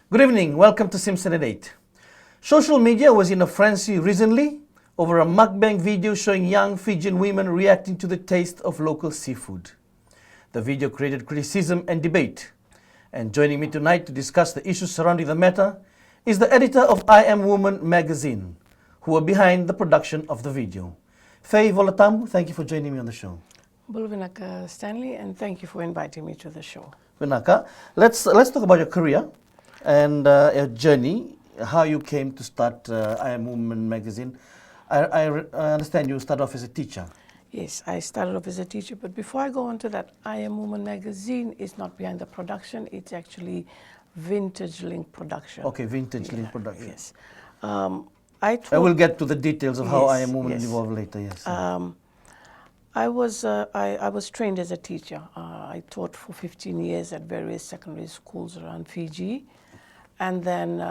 Good evening, welcome to Simpson At. Social media was in a frenzy recently over a mukbang video showing young Fijian women reacting to the taste of local seafood. The video created criticism and debate. And joining me tonight to discuss the issues surrounding the matter is the editor of I Am Woman magazine, who are behind the production of the video. Faye Volatamu, thank you for joining me on the show. Bulvinaka Stanley, and thank you for inviting me to the show. Vinaka, let's talk about your career and your journey, how you came to start I Am Woman magazine. I understand you started off as a teacher. Yes, I started off as a teacher, but before I go on to that, I Am Woman magazine is not behind the production, it's actually Vintage Link production. Okay, Vintage Link production. Yes. I will get to the details of how I Am Woman yes. evolved later, yes. I was trained as a teacher. I taught for 15 years at various secondary schools around Fiji. And then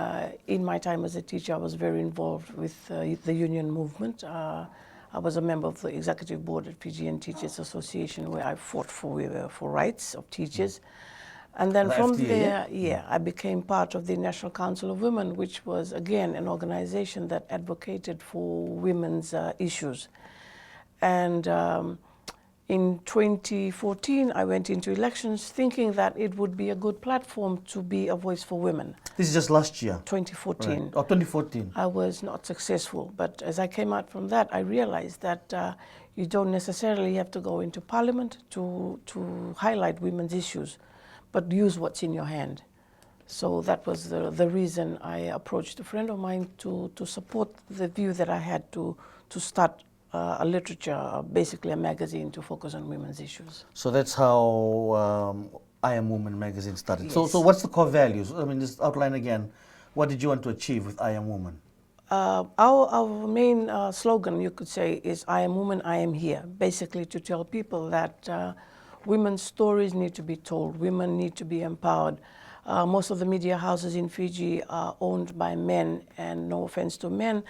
in my time as a teacher, I was very involved with the union movement. I was a member of the executive board at Fijian Teachers Association, where I fought for rights of teachers. And then from there, I became part of the National Council of Women, which was, again, an organization that advocated for women's issues. And in 2014, I went into elections thinking that it would be a good platform to be a voice for women. This is just last year? 2014. Right. Oh, 2014. I was not successful, but as I came out from that, I realized that you don't necessarily have to go into parliament to highlight women's issues, but use what's in your hand. So that was the reason I approached a friend of mine to support the view that I had to start a literature, basically a magazine to focus on women's issues. So that's how I Am Woman magazine started. Yes. So what's the core values? I mean, just outline again. What did you want to achieve with I Am Woman? Our main slogan, you could say, is I am woman, I am here. Basically to tell people that women's stories need to be told, women need to be empowered. Most of the media houses in Fiji are owned by men, and no offense to men,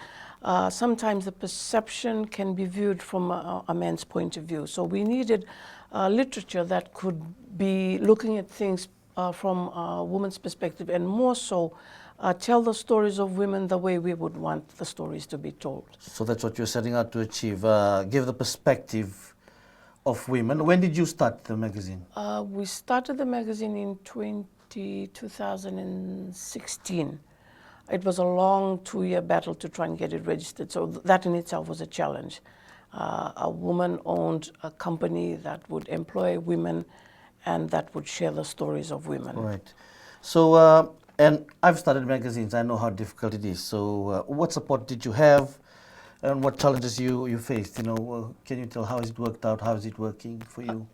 sometimes the perception can be viewed from a man's point of view. So we needed literature that could be looking at things from a woman's perspective, and more so tell the stories of women the way we would want the stories to be told. So that's what you're setting out to achieve, give the perspective of women. When did you start the magazine? We started the magazine in 2016. It was a long 2-year battle to try and get it registered, so that in itself was a challenge. A woman owned a company that would employ women and that would share the stories of women. Right. So, and I've started magazines, I know how difficult it is. So what support did you have and what challenges you faced? You know, can you tell how has it worked out? How is it working for you?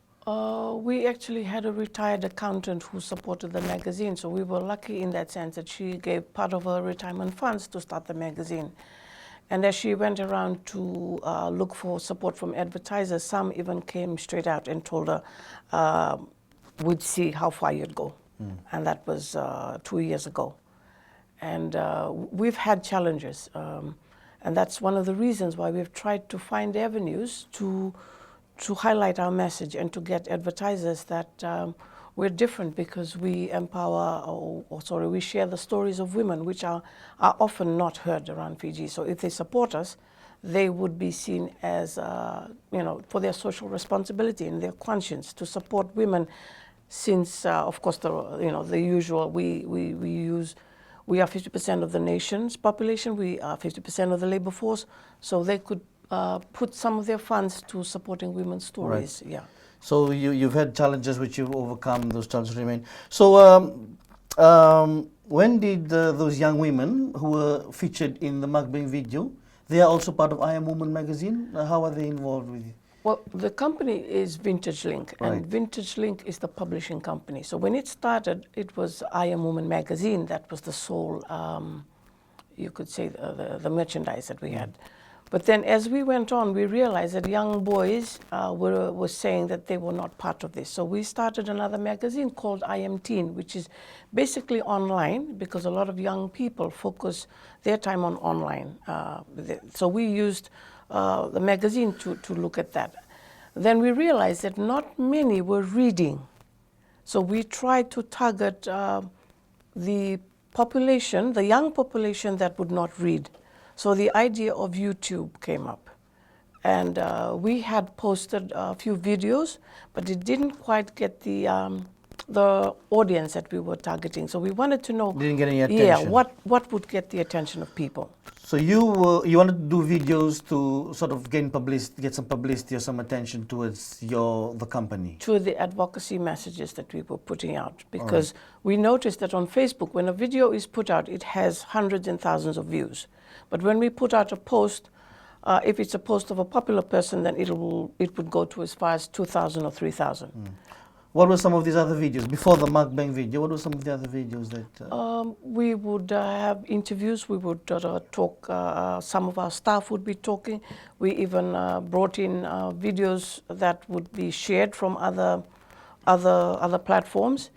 We actually had a retired accountant who supported the magazine, so we were lucky in that sense that she gave part of her retirement funds to start the magazine. And as she went around to look for support from advertisers, some even came straight out and told her we'd see how far you'd go. And that was 2 years ago. And we've had challenges, and that's one of the reasons why we've tried to find avenues to highlight our message and to get advertisers that we're different because we empower, we share the stories of women, which are often not heard around Fiji. So if they support us, they would be seen as, for their social responsibility and their conscience to support women, since, of course, the usual, we are 50% of the nation's population, we are 50% of the labor force, so they could put some of their funds to supporting women's stories. Right. Yeah. So you've had challenges which you've overcome, those challenges remain. So when did those young women who were featured in the mukbang video, they are also part of I Am Woman magazine? How are they involved with you? Well, the company is Vintage Link, and right. Vintage Link is the publishing company. So when it started, it was I Am Woman magazine that was the sole, you could say, the merchandise that we had. But then as we went on, we realized that young boys were saying that they were not part of this. So we started another magazine called I Am Teen, which is basically online, because a lot of young people focus their time on online. So we used the magazine to look at that. Then we realized that not many were reading. So we tried to target the population, the young population that would not read. So the idea of YouTube came up. And we had posted a few videos, but it didn't quite get the audience that we were targeting. So we wanted to know, Didn't get any attention. yeah, what would get the attention of people. So you wanted to do videos to sort of gain publicity, get some publicity or some attention towards the company? To the advocacy messages that we were putting out, because we noticed that on Facebook, when a video is put out, it has hundreds and thousands of views. But when we put out a post, if it's a post of a popular person, then it would go to as far as 2,000 or 3,000. What were some of these other videos? Before the mukbang video, what were some of the other videos that... We would have interviews, we would talk, some of our staff would be talking. We even brought in videos that would be shared from other platforms.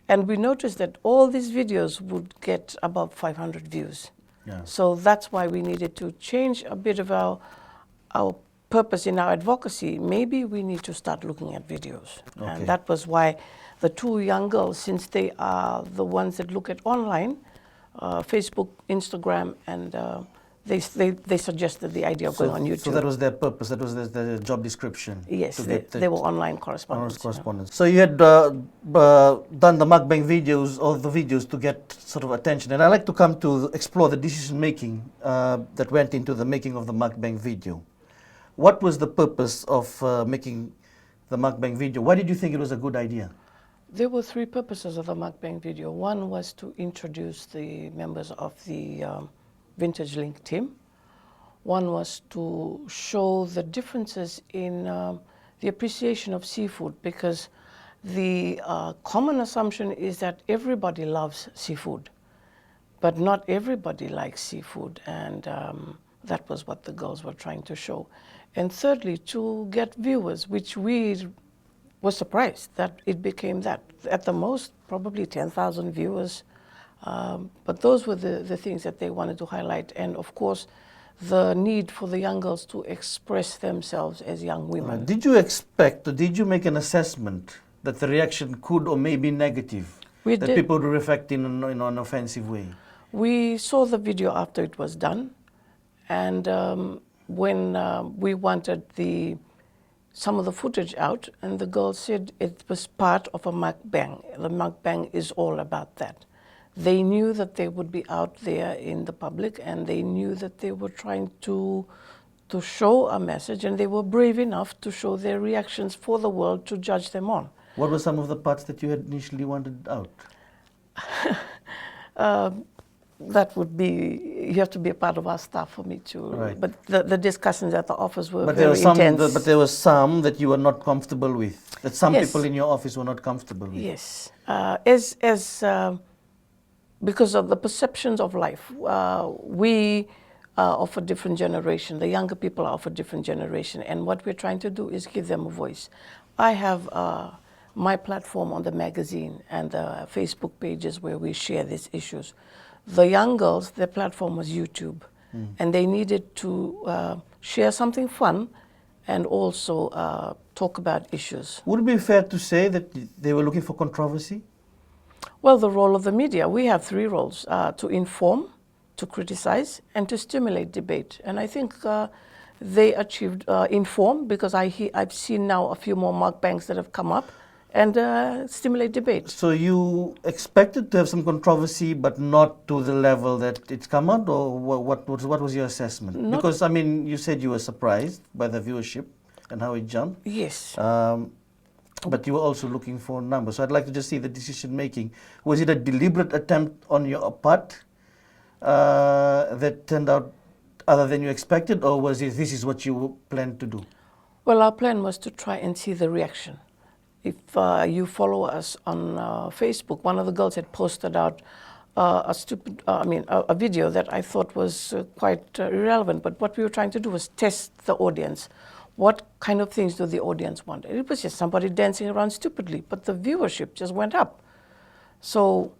And we noticed that all these videos would get above 500 views. Yeah. So that's why we needed to change a bit of our purpose in our advocacy. Maybe we need to start looking at videos. Okay. And that was why the two young girls, since they are the ones that look at online, Facebook, Instagram, and they suggested the idea of going on YouTube. So that was their purpose, that was their job description? Yes, they were online correspondents. So you had done the mukbang videos, all the videos, to get sort of attention. And I'd like to come to explore the decision making that went into the making of the mukbang video. What was the purpose of making the mukbang video? Why did you think it was a good idea? There were three purposes of the mukbang video. One was to introduce the members of the Vintage Link team. One was to show the differences in the appreciation of seafood, because the common assumption is that everybody loves seafood, but not everybody likes seafood, and that was what the girls were trying to show. And thirdly, to get viewers, which we were surprised that it became that. At the most, probably 10,000 viewers. But those were the things that they wanted to highlight. And of course, the need for the young girls to express themselves as young women. Did you expect, or did you make an assessment that the reaction could or may be negative? That people would reflect in an offensive way? We saw the video after it was done. And when we wanted some of the footage out, and the girls said it was part of a mukbang. The mukbang is all about that. They knew that they would be out there in the public, and they knew that they were trying to show a message, and they were brave enough to show their reactions for the world to judge them on. What were some of the parts that you had initially wanted out? That would be, you have to be a part of our staff for me to, right. But the discussions at the office were very intense. But there were some that you were not comfortable with, that some yes. people in your office were not comfortable with. Yes, because of the perceptions of life. We are of a different generation, the younger people are of a different generation, and what we're trying to do is give them a voice. I have my platform on the magazine and the Facebook pages where we share these issues. The young girls, their platform was YouTube, and they needed to share something fun and also talk about issues. Would it be fair to say that they were looking for controversy? Well, the role of the media, we have three roles: to inform, to criticize, and to stimulate debate. And I think they achieved inform, because I've seen now a few more mukbangs that have come up, and stimulate debate. So you expected to have some controversy, but not to the level that it's come out, or what was your assessment? Because, I mean, you said you were surprised by the viewership and how it jumped. Yes. But you were also looking for numbers. So I'd like to just see the decision making. Was it a deliberate attempt on your part that turned out other than you expected, or was it this is what you planned to do? Well, our plan was to try and see the reaction. If you follow us on Facebook, one of the girls had posted out a video that I thought was quite irrelevant. But what we were trying to do was test the audience. What kind of things do the audience want? It was just somebody dancing around stupidly, but the viewership just went up. So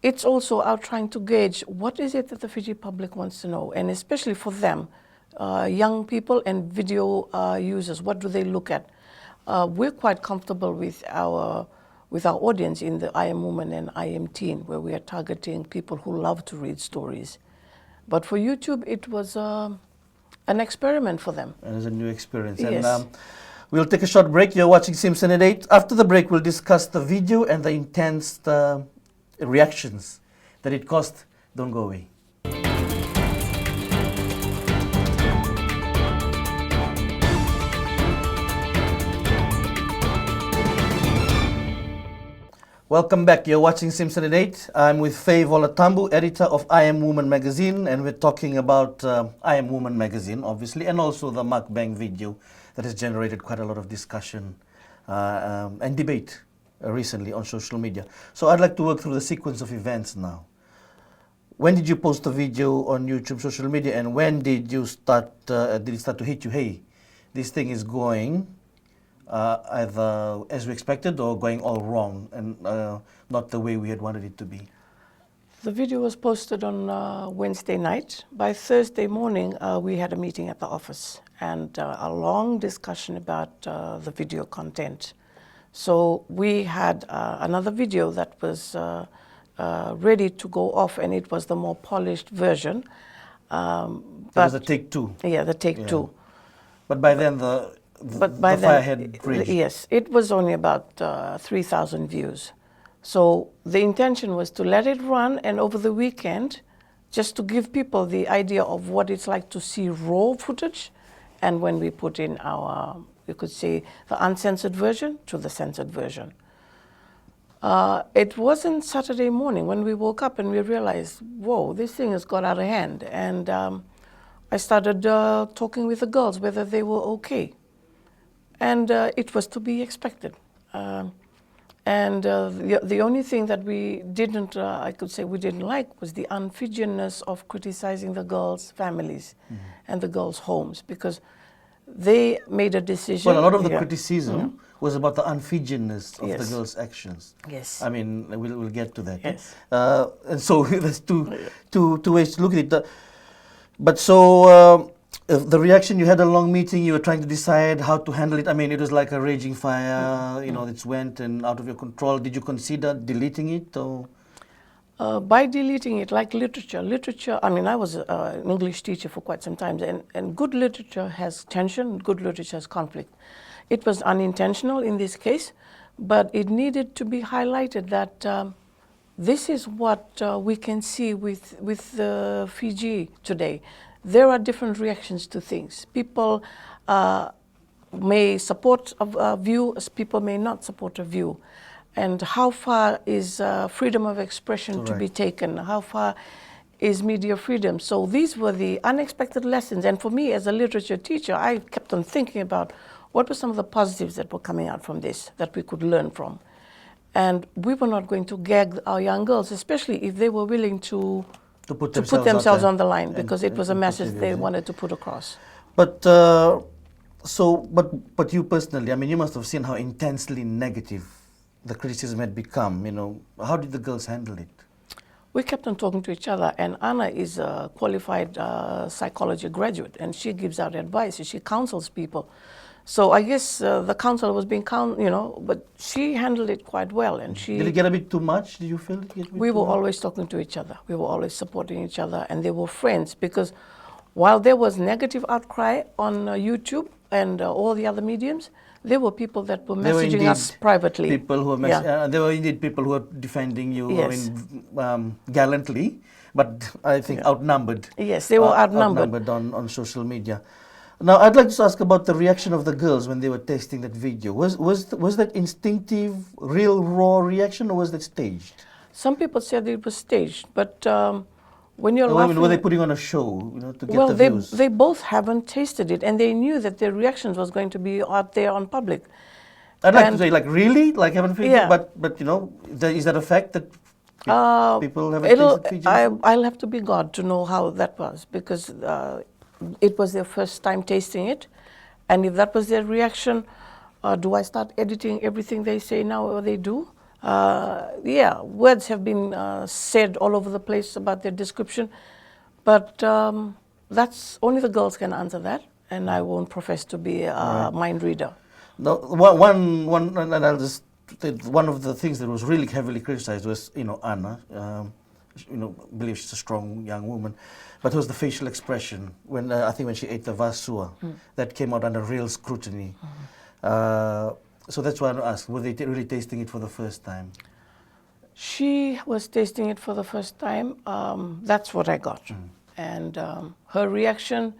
it's also our trying to gauge what is it that the Fiji public wants to know, and especially for them, young people and video users, what do they look at? We're quite comfortable with with our audience in the I Am Woman and I Am Teen, where we are targeting people who love to read stories. But for YouTube, it was an experiment for them. It was a new experience. Yes. And we'll take a short break. You're watching Simpson at 8. After the break, we'll discuss the video and the intense reactions that it caused. Don't go away. Welcome back. You're watching Simpson at 8. I'm with Faye Volatambu, editor of I Am Woman magazine, and we're talking about I Am Woman magazine, obviously, and also the mukbang video that has generated quite a lot of discussion and debate recently on social media. So I'd like to work through the sequence of events now. When did you post the video on YouTube, social media, and when did you start? Did it start to hit you? Hey, this thing is going either as we expected or going all wrong and not the way we had wanted it to be? The video was posted on Wednesday night. By Thursday morning, we had a meeting at the office and a long discussion about the video content. So we had another video that was ready to go off, and it was the more polished version. That was the take two. Yeah, the take two. But by then the fire had raged. Yes, it was only about 3,000 views. So the intention was to let it run, and over the weekend, just to give people the idea of what it's like to see raw footage, and when we put in our, you could say, the uncensored version to the censored version. It wasn't Saturday morning when we woke up and we realized, whoa, this thing has got out of hand. And I started talking with the girls whether they were okay. And it was to be expected. The only thing that we didn't, I could say we didn't like, was the un-Fijianness of criticizing the girls' families and the girls' homes, because they made a decision. Well, a lot of the criticism was about the un-Fijianness of the girls' actions. Yes. I mean, we'll get to that. Yes. And so there's two ways to look at it. But so the reaction, you had a long meeting, you were trying to decide how to handle it. I mean, it was like a raging fire, you know, it went and out of your control. Did you consider deleting it? Or? By deleting it, like literature, I mean, I was an English teacher for quite some time, and good literature has tension, good literature has conflict. It was unintentional in this case, but it needed to be highlighted that this is what we can see with Fiji today. There are different reactions to things. People may support a view, as people may not support a view. And how far is freedom of expression to be taken? How far is media freedom? So these were the unexpected lessons. And for me, as a literature teacher, I kept on thinking about what were some of the positives that were coming out from this that we could learn from. And we were not going to gag our young girls, especially if they were willing to put themselves on the line, because it was a message they wanted to put across. But but you personally, I mean, you must have seen how intensely negative the criticism had become. You know, how did the girls handle it? We kept on talking to each other, and Anna is a qualified psychology graduate, and she gives out advice, and she counsels people. So I guess the counsel was being, but she handled it quite well, and she. Did it get a bit too much? Did you feel it? We were always talking to each other. We were always supporting each other, and they were friends, because while there was negative outcry on YouTube and all the other mediums, there were people that were messaging us privately. People who were there were indeed people who were defending you, yes. I mean, gallantly, but I think outnumbered. Yes, they were outnumbered on social media. Now, I'd like to ask about the reaction of the girls when they were testing that video. Was that instinctive, real, raw reaction, or was that staged? Some people said it was staged, but when you're laughing... Were they putting on a show, to get the views? Well, they both haven't tasted it, and they knew that their reactions was going to be out there on public. I'd like to say, like, really? Like, haven't Fiji? Yeah. But is that a fact that people haven't tasted Fiji? I'll have to be God to know how that was, because it was their first time tasting it. And if that was their reaction, do I start editing everything they say now or they do? Yeah, words have been said all over the place about their description, but that's only the girls can answer that, and I won't profess to be a mind reader. No, one, and I'll just one of the things that was really heavily criticized was, Anna. I believe she's a strong young woman, but it was the facial expression when I think when she ate the vasua, that came out under real scrutiny. So that's why I asked, were they really tasting it for the first time? She was tasting it for the first time. That's what I got. And her reaction,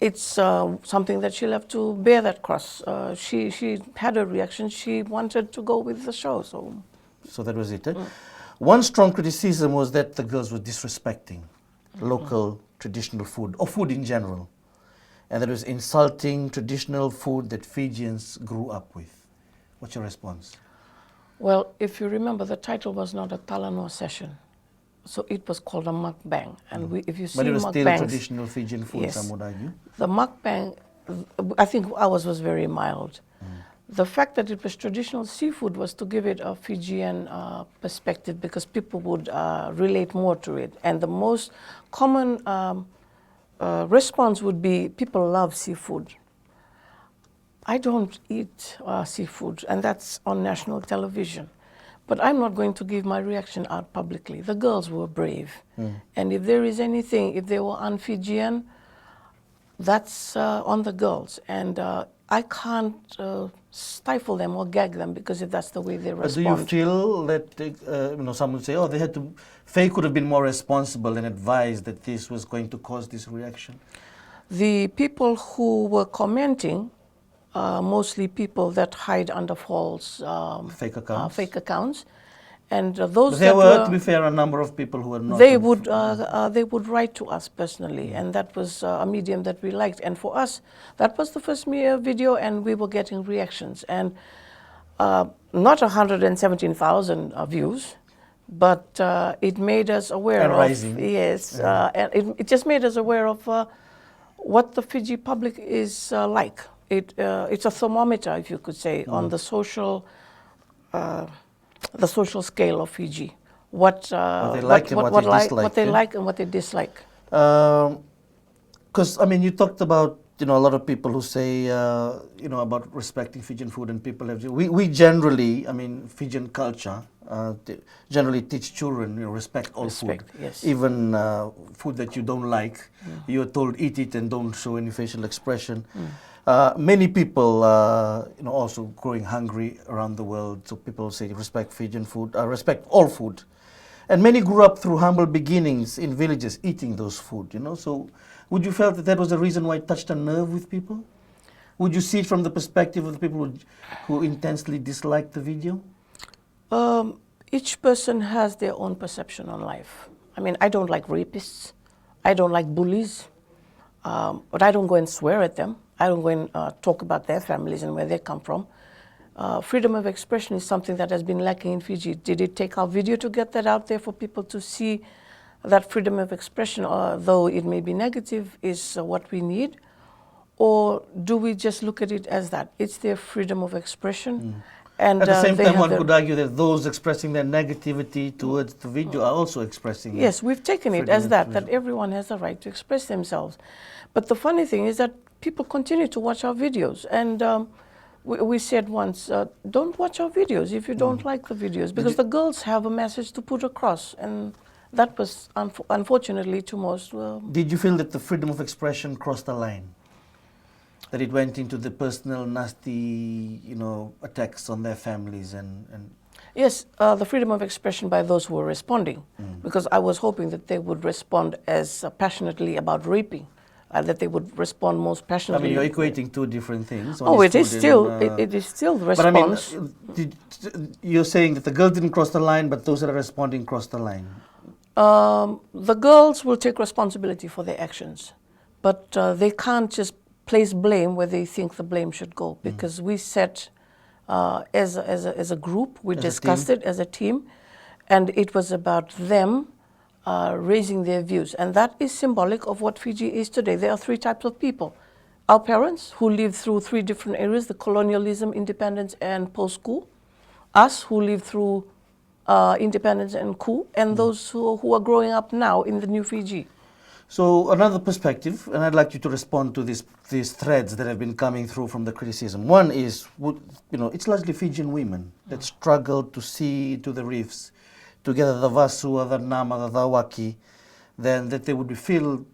it's something that she'll have to bear that cross. She had a reaction. She wanted to go with the show. So that was it. One strong criticism was that the girls were disrespecting local traditional food, or food in general. And that was insulting traditional food that Fijians grew up with. What's your response? Well, if you remember, the title was not a Talanoa session. So it was called a mukbang. And if you see but it was still mukbangs, traditional Fijian food, yes, some would argue. The mukbang, I think ours was very mild. The fact that it was traditional seafood was to give it a Fijian perspective, because people would relate more to it. And the most common response would be, people love seafood. I don't eat seafood, and that's on national television. But I'm not going to give my reaction out publicly. The girls were brave. And if there is anything, if they were un-Fijian, that's on the girls. And I can't stifle them or gag them, because if that's the way they respond. But do you feel that, some would say, Faye could have been more responsible and advised that this was going to cause this reaction? The people who were commenting, mostly people that hide under false fake accounts. And those but there were, to be fair, a number of people who were not. They would write to us personally, and that was a medium that we liked. And for us, that was the first video, and we were getting reactions. And not 117,000 views, but it made us aware and of rising. Yes, and it just made us aware of what the Fiji public is like. It's a thermometer, if you could say, on the social scale of Fiji. What they like and what they dislike. Because you talked about a lot of people who say about respecting Fijian food, and people have we generally Fijian culture generally teach children respect all food. Yes. Even food that you don't like, you're told eat it and don't show any facial expression. Many people, also growing hungry around the world, so people say respect Fijian food, respect all food. And many grew up through humble beginnings in villages eating those food, So would you feel that that was the reason why it touched a nerve with people? Would you see it from the perspective of the people who intensely disliked the video? Each person has their own perception on life. I don't like rapists. I don't like bullies. But I don't go and swear at them. I don't go and talk about their families and where they come from. Freedom of expression is something that has been lacking in Fiji. Did it take our video to get that out there for people to see that freedom of expression, though it may be negative, is what we need? Or do we just look at it as that? It's their freedom of expression. And at the same time, one could argue that those expressing their negativity towards the video are also expressing it. Yes, we've taken it as that everyone has the right to express themselves. But the funny thing is that people continue to watch our videos. And we said once, don't watch our videos if you don't like the videos, because the girls have a message to put across. And that was, unfortunately, to most. Did you feel that the freedom of expression crossed the line? That it went into the personal, nasty, attacks on their families and... Yes, the freedom of expression by those who were responding, because I was hoping that they would respond as passionately about raping, that they would respond most passionately. You're equating two different things. It is still the response. But you're saying that the girls didn't cross the line, but those that are responding crossed the line. The girls will take responsibility for their actions, but they can't just place blame where they think the blame should go, because we set as a group, we discussed it as a team, and it was about them raising their views. And that is symbolic of what Fiji is today. There are three types of people. Our parents, who lived through three different eras, the colonialism, independence, and post-coup. Us, who lived through independence and coup, and those who are growing up now in the new Fiji. So another perspective, and I'd like you to respond to these threads that have been coming through from the criticism. One is, it's largely Fijian women that struggle to see to the reefs, together the Vasua, the Nama, the Waki, then that they would feel,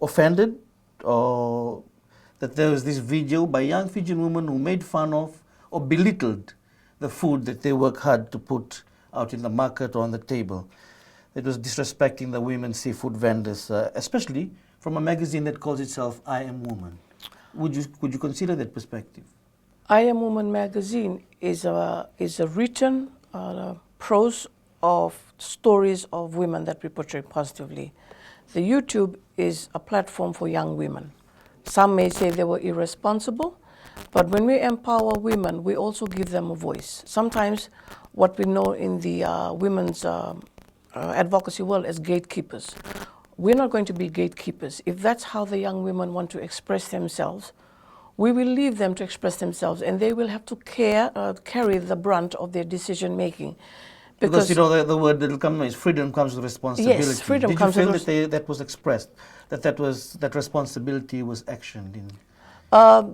offended, or that there was this video by young Fijian women who made fun of or belittled the food that they work hard to put out in the market or on the table. It was disrespecting the women seafood vendors, especially from a magazine that calls itself I Am Woman. Would you consider that perspective? I Am Woman magazine is a written prose of stories of women that we portray positively. The YouTube is a platform for young women. Some may say they were irresponsible, but when we empower women, we also give them a voice. Sometimes what we know in the women's advocacy world as gatekeepers. We're not going to be gatekeepers. If that's how the young women want to express themselves, we will leave them to express themselves, and they will have to carry the brunt of their decision making. Because the word that will come is freedom comes with responsibility. Yes, freedom Did comes you with feel that was expressed, that responsibility was actioned in?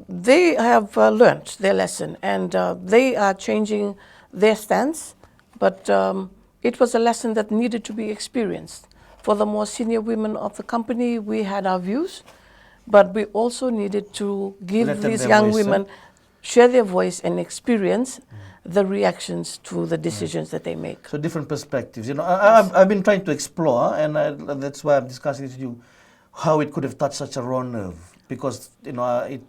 They have learned their lesson, and they are changing their stance, but it was a lesson that needed to be experienced. For the more senior women of the company, we had our views, but we also needed to give these young women share their voice and experience the reactions to the decisions that they make. So different perspectives. I've been trying to explore, and that's why I'm discussing with you, how it could have touched such a raw nerve, because it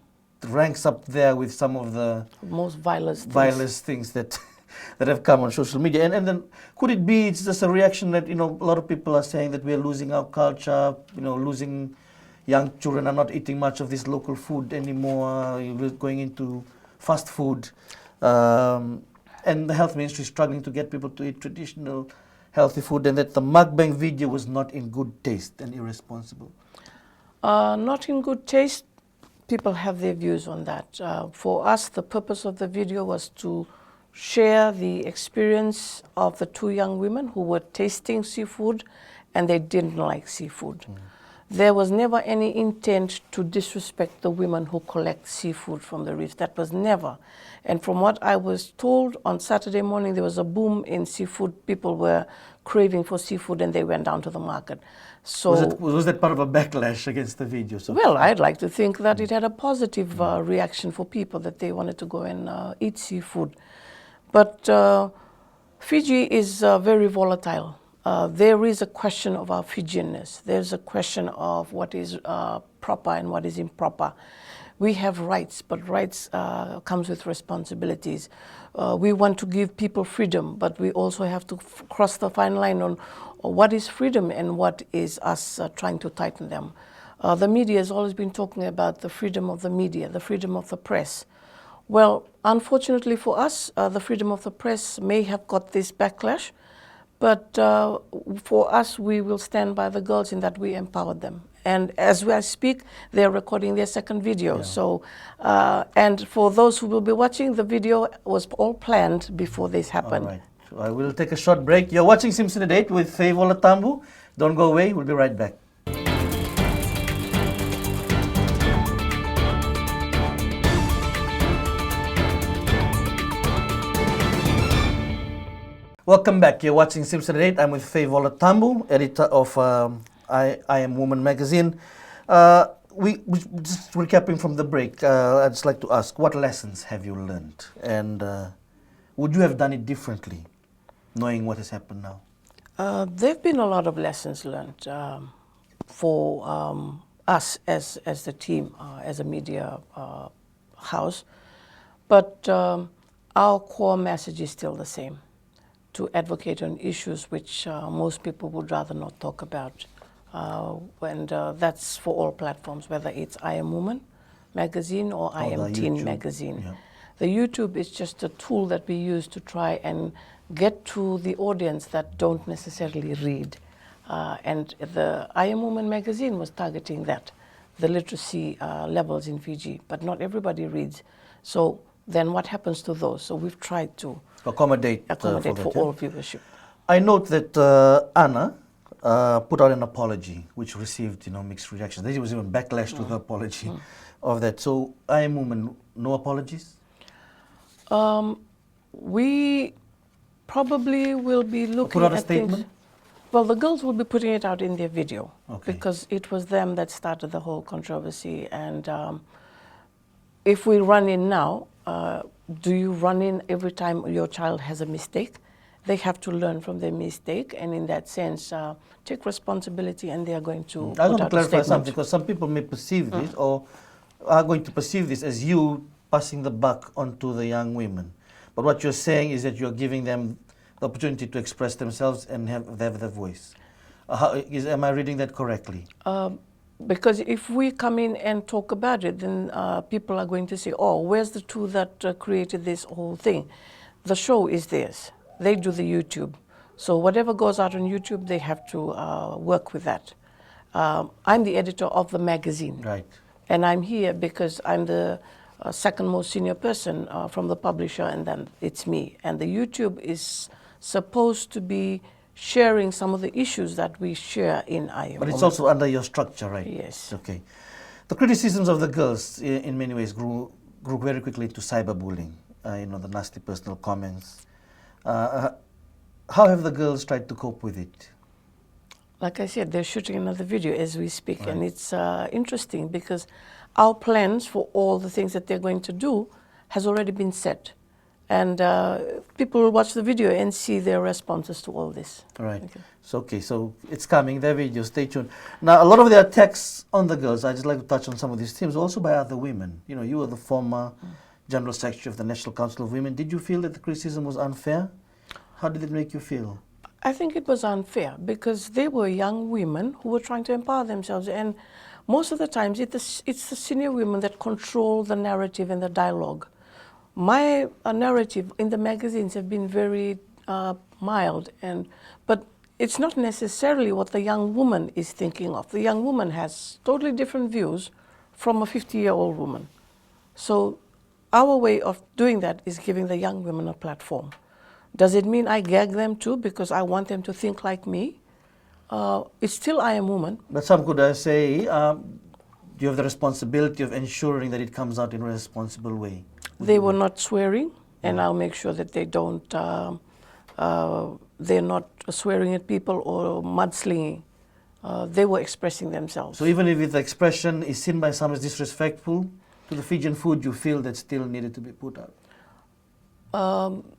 ranks up there with some of the most vilest things that that have come on social media. And then could it be it's just a reaction that a lot of people are saying that we are losing our culture, losing young children are not eating much of this local food anymore, we're going into fast food, and the health ministry is struggling to get people to eat traditional healthy food, and that the mukbang video was not in good taste and irresponsible? Not in good taste. People have their views on that. For us, the purpose of the video was to share the experience of the two young women who were tasting seafood and they didn't like seafood. There was never any intent to disrespect the women who collect seafood from the reef. That was never. And from what I was told, on Saturday morning there was a boom in seafood. People were craving for seafood and they went down to the market. So was that part of a backlash against the video? Well, I'd like to think that it had a positive reaction for people, that they wanted to go and eat seafood. But Fiji is very volatile. There is a question of our Fijianness. There's a question of what is proper and what is improper. We have rights, but rights comes with responsibilities. We want to give people freedom, but we also have to cross the fine line on what is freedom and what is us trying to tighten them. The media has always been talking about the freedom of the media, the freedom of the press. Well, unfortunately for us, the freedom of the press may have got this backlash, but for us, we will stand by the girls in that we empowered them. And as I speak, they're recording their second video. Yeah. So, and for those who will be watching, the video was all planned before this happened. All right. So I will take a short break. You're watching Simpson At with Faye Olatambu. Don't go away. We'll be right back. Welcome back. You're watching Simpson At. I'm with Faye Olatambu, editor of I Am Woman magazine. We just recapping from the break. I'd just like to ask, what lessons have you learned, and would you have done it differently, knowing what has happened now? There've been a lot of lessons learned for us as the team, as a media house, but our core message is still the same: to advocate on issues which most people would rather not talk about. And that's for all platforms, whether it's I Am Woman magazine or I Am Teen magazine. Yeah. The YouTube is just a tool that we use to try and get to the audience that don't necessarily read. And the I Am Woman magazine was targeting that, the literacy levels in Fiji, but not everybody reads. So then what happens to those? So we've tried to accommodate for all viewership. I note that Anna, put out an apology, which received, mixed reactions. There was even backlash to her apology of that. So, I Am Woman, no apologies? We probably will be looking put out a at things. statement? Well, the girls will be putting it out in their video, Okay. because it was them that started the whole controversy. And if we run in now, do you run in every time your child has a mistake? They have to learn from their mistake, and in that sense, take responsibility, and they are going to I put want to out a clarify statement. something, because some people may perceive this, or are going to perceive this as you passing the buck onto the young women. But what you're saying is that you're giving them the opportunity to express themselves and have their voice. Am I reading that correctly? Because if we come in and talk about it, then people are going to say, oh, where's the two that created this whole thing? The show is theirs. They do the YouTube. So whatever goes out on YouTube, they have to work with that. I'm the editor of the magazine. Right. And I'm here because I'm the second most senior person from the publisher, and then it's me. And the YouTube is supposed to be sharing some of the issues that we share in IM. But it's also under your structure, right? Yes. Okay. The criticisms of the girls in many ways grew very quickly into cyberbullying, the nasty personal comments. How have the girls tried to cope with it? Like I said, they're shooting another video as we speak, Right. and it's interesting because our plans for all the things that they're going to do has already been set. And people will watch the video and see their responses to all this. Right. Okay. So it's coming, their video, stay tuned. Now, a lot of the attacks on the girls, I'd just like to touch on some of these themes, also by other women. You were the former General Secretary of the National Council of Women. Did you feel that the criticism was unfair? How did it make you feel? I think it was unfair because they were young women who were trying to empower themselves, and most of the times it's the senior women that control the narrative and the dialogue. My narrative in the magazines have been very mild, but it's not necessarily what the young woman is thinking of. The young woman has totally different views from a 50-year-old woman. So our way of doing that is giving the young women a platform. Does it mean I gag them too because I want them to think like me? It's still I Am Woman. But some could say, you have the responsibility of ensuring that it comes out in a responsible way. They were not swearing, and I'll make sure that they don't, they're not swearing at people or mudslinging. They were expressing themselves. So even if the expression is seen by some as disrespectful to the Fijian food, you feel that still needed to be put out?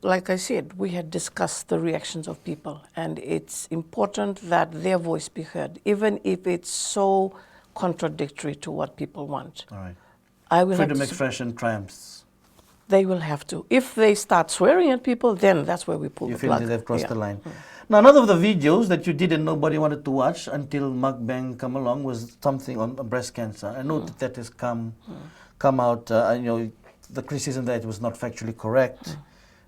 Like I said, we had discussed the reactions of people, and it's important that their voice be heard, even if it's so contradictory to what people want. All right. I will Freedom have of expression triumphs. They will have to. If they start swearing at people, then that's where we pull You the feel plug. that they've crossed Yeah. the line. Now, another of the videos that you did and nobody wanted to watch until Mukbang come along was something on breast cancer. I know that has come out, the criticism that it was not factually correct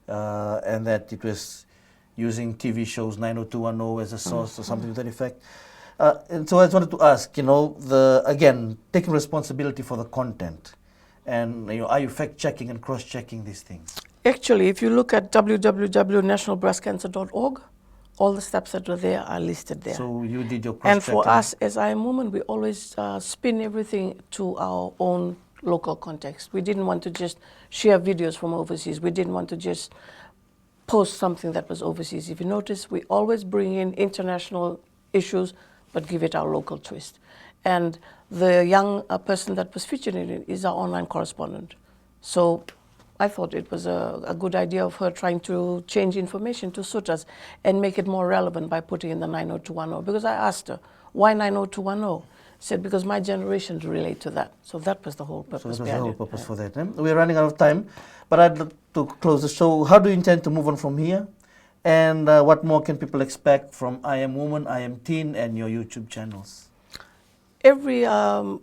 and that it was using TV shows 90210 as a source or something to that effect. And so I just wanted to ask, again, taking responsibility for the content. And are you fact-checking and cross-checking these things? Actually, if you look at www.nationalbreastcancer.org, all the steps that were there are listed there. So you did your cross-checking. And for us, as I Am Woman, we always spin everything to our own local context. We didn't want to just share videos from overseas. We didn't want to just post something that was overseas. If you notice, we always bring in international issues, but give it our local twist. And the young person that was featured in it is our online correspondent. So I thought it was a good idea of her trying to change information to suit us and make it more relevant by putting in the 90210. Because I asked her, why 90210? She said, because my generation relate to that. So that was the whole purpose. So that was the whole purpose for that. We're running out of time, but I'd like to close the show. How do you intend to move on from here? And what more can people expect from I Am Woman, I Am Teen, and your YouTube channels? Every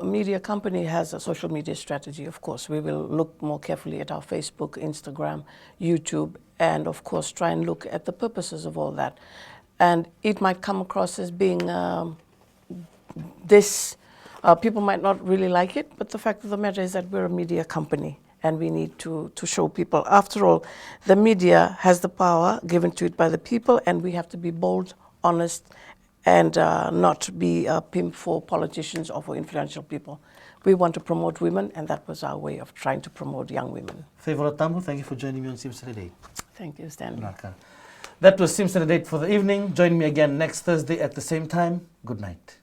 media company has a social media strategy, of course. We will look more carefully at our Facebook, Instagram, YouTube, and of course try and look at the purposes of all that. And it might come across as being people might not really like it, but the fact of the matter is that we're a media company and we need to show people. After all, the media has the power given to it by the people, and we have to be bold, honest, and not be a pimp for politicians or for influential people. We want to promote women, and that was our way of trying to promote young women. Favor Tambo, thank you for joining me on Simpson At. Thank you, Stanley. That was Simpson At for the evening. Join me again next Thursday at the same time. Good night.